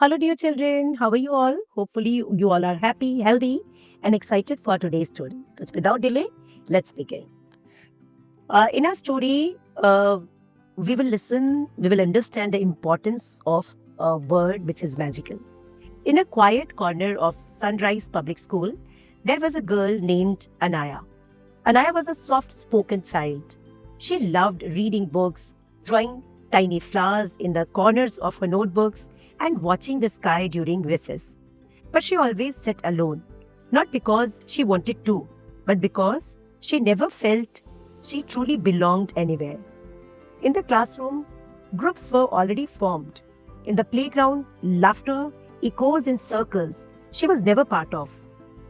Hello, dear children. How are you all? Hopefully, you all are happy, healthy, and excited for today's story. So, without delay, let's begin. In our story, we will understand the importance of a word which is magical. In a quiet corner of Sunrise Public School, there was a girl named Anaya. Anaya was a soft spoken child. She loved reading books, drawing tiny flowers in the corners of her notebooks, and watching the sky during recess. But she always sat alone, not because she wanted to, but because she never felt she truly belonged anywhere. In the classroom, groups were already formed. In the playground, laughter echoes in circles she was never part of.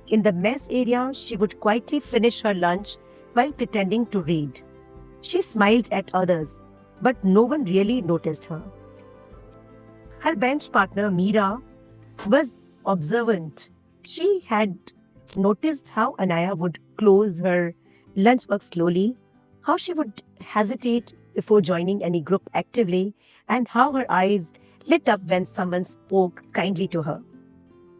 In the mess area, she would quietly finish her lunch while pretending to read. She smiled at others, but no one really noticed her. Her bench partner, Meera, was observant. She had noticed how Anaya would close her lunchbox slowly, how she would hesitate before joining any group actively, and how her eyes lit up when someone spoke kindly to her.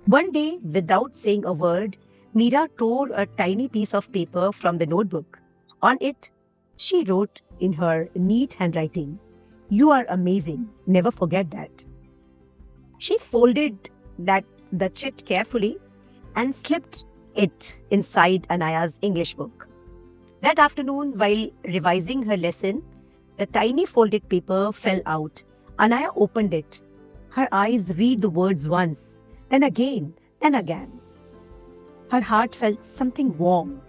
One day, without saying a word, Meera tore a tiny piece of paper from the notebook. On it, she wrote in her neat handwriting, "You are amazing. Never forget that." She folded that the chit carefully and slipped it inside Anaya's English book. That afternoon, while revising her lesson, the tiny folded paper fell out. Anaya opened it. Her eyes read the words once, then again, then again. Her heart felt something warm,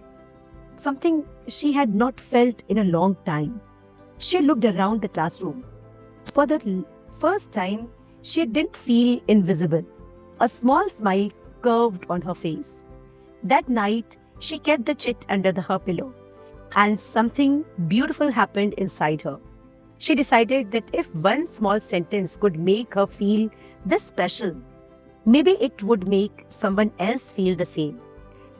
something she had not felt in a long time. She looked around the classroom. For the first time, she didn't feel invisible. A small smile curved on her face. That night, she kept the chit under her pillow, and something beautiful happened inside her. She decided that if one small sentence could make her feel this special, maybe it would make someone else feel the same.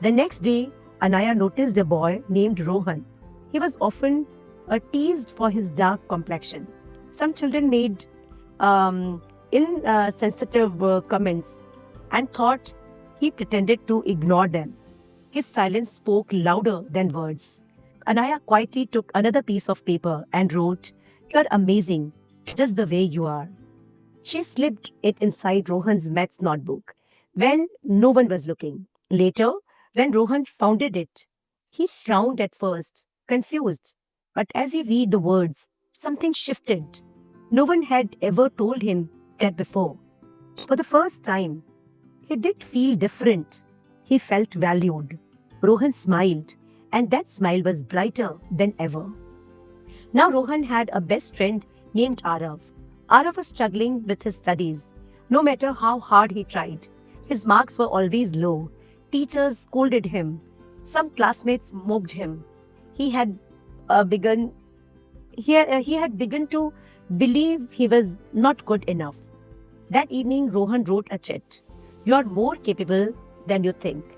The next day, Anaya noticed a boy named Rohan. He was often teased for his dark complexion. Some children made insensitive comments and thought he pretended to ignore them. His silence spoke louder than words. Anaya quietly took another piece of paper and wrote, "You're amazing, just the way you are." She slipped it inside Rohan's maths notebook when no one was looking. Later, when Rohan found it, he frowned at first, confused. But as he read the words, something shifted. No one had ever told him that before. For the first time, he did feel different. He felt valued. Rohan smiled, and that smile was brighter than ever. Now Rohan had a best friend named Arav. Arav was struggling with his studies. No matter how hard he tried, his marks were always low. Teachers scolded him. Some classmates mocked him. He had begun he had begun to believe he was not good enough. That evening, Rohan wrote a chit. "You are more capable than you think."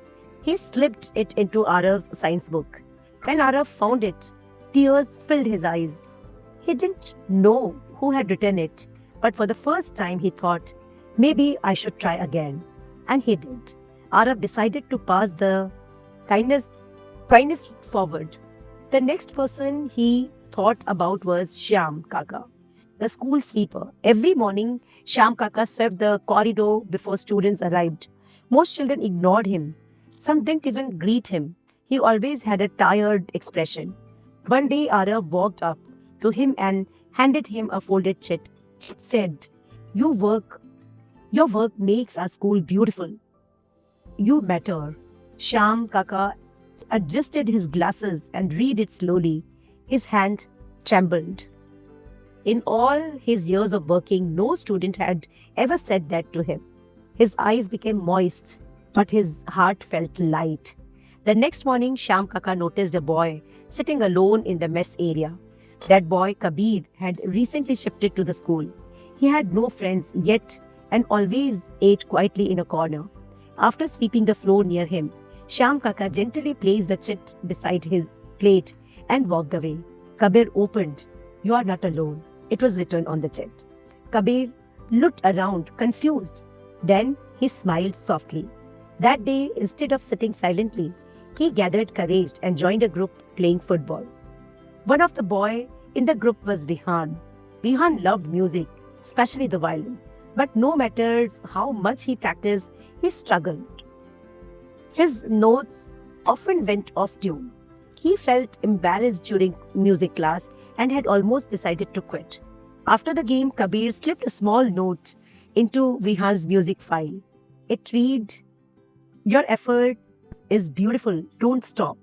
He slipped it into Arav's science book. When Arav found it, tears filled his eyes. He didn't know who had written it, but for the first time he thought, maybe I should try again. And he did. Arav decided to pass the kindness, kindness forward. The next person he thought about was Shyam Kaka, the school sweeper. Every morning, Shyam Kaka swept the corridor before students arrived. Most children ignored him. Some didn't even greet him. He always had a tired expression. One day, Arav walked up to him and handed him a folded chit. It said, "You work, your work makes our school beautiful. You matter." Shyam Kaka adjusted his glasses and read it slowly. His hand trembled. In all his years of working, no student had ever said that to him. His eyes became moist, but his heart felt light. The next morning, Shyam Kaka noticed a boy sitting alone in the mess area. That boy, Kabir, had recently shifted to the school. He had no friends yet and always ate quietly in a corner. After sweeping the floor near him, Shyam Kaka gently placed the chit beside his plate and walked away. Kabir opened. "You are not alone." It was written on the chit. Kabir looked around, confused. Then he smiled softly. That day, instead of sitting silently, he gathered courage and joined a group playing football. One of the boys in the group was Vihan. Vihan loved music, especially the violin. But no matter how much he practiced, he struggled. His notes often went off tune. He felt embarrassed during music class and had almost decided to quit. After the game, Kabir slipped a small note into Vihan's music file. It read, "Your effort is beautiful, don't stop."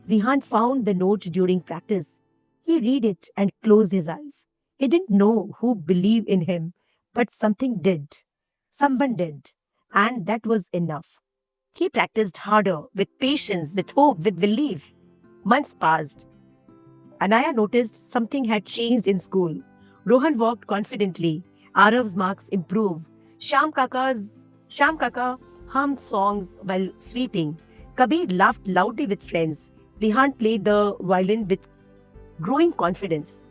Vihan found the note during practice. He read it and closed his eyes. He didn't know who believed in him, but something did. Someone did. And that was enough. He practiced harder, with patience, with hope, with belief. Months passed. Anaya noticed something had changed in school. Rohan walked confidently. Arav's marks improved. Sham Kaka hummed songs while sweeping. Kabir laughed loudly with friends. Vihan played the violin with growing confidence.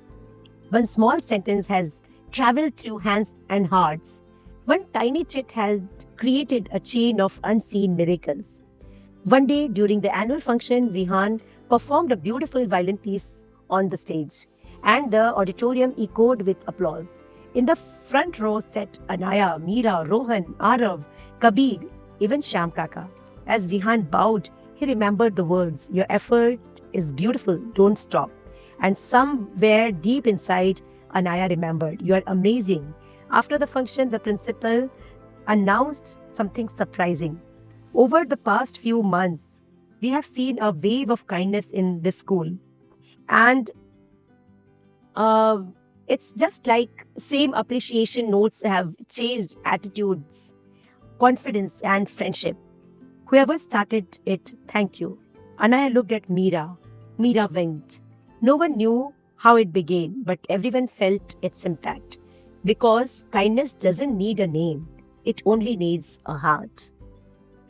One small sentence has traveled through hands and hearts. One tiny chit had created a chain of unseen miracles. One day during the annual function, Vihan performed a beautiful violin piece on the stage, and the auditorium echoed with applause. In the front row sat Anaya, Meera, Rohan, Arav, Kabir, even Sham Kaka. As Vihan bowed, he remembered the words, "Your effort is beautiful, don't stop." And somewhere deep inside, Anaya remembered, "You are amazing." After the function, the principal announced something surprising. Over the past few months, we have seen a wave of kindness in this school. And uh, it's just like same appreciation notes have changed attitudes, confidence, and friendship. Whoever started it, thank you. Anaya looked at Meera. Meera winked. No one knew how it began, but everyone felt its impact. Because kindness doesn't need a name, it only needs a heart.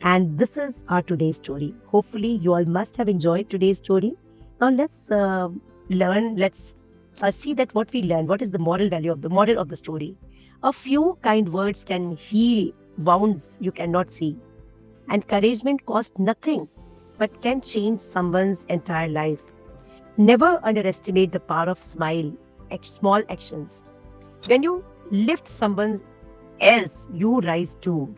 And this is our today's story. Hopefully, you all must have enjoyed today's story. Now, let's learn, let's see that what we learn, what is the moral value of the model of the story. A few kind words can heal wounds you cannot see. Encouragement costs nothing, but can change someone's entire life. Never underestimate the power of small actions. When you lift someone else, you rise too.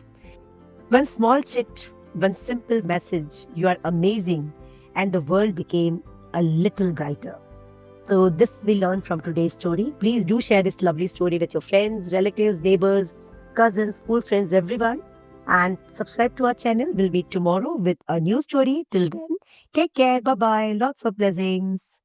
One small chit, one simple message, "You are amazing," and the world became a little brighter. So this we learned from today's story. Please do share this lovely story with your friends, relatives, neighbors, cousins, school friends, everyone. And subscribe to our channel. We'll meet tomorrow with a new story. Till then, take care. Bye-bye. Lots of blessings.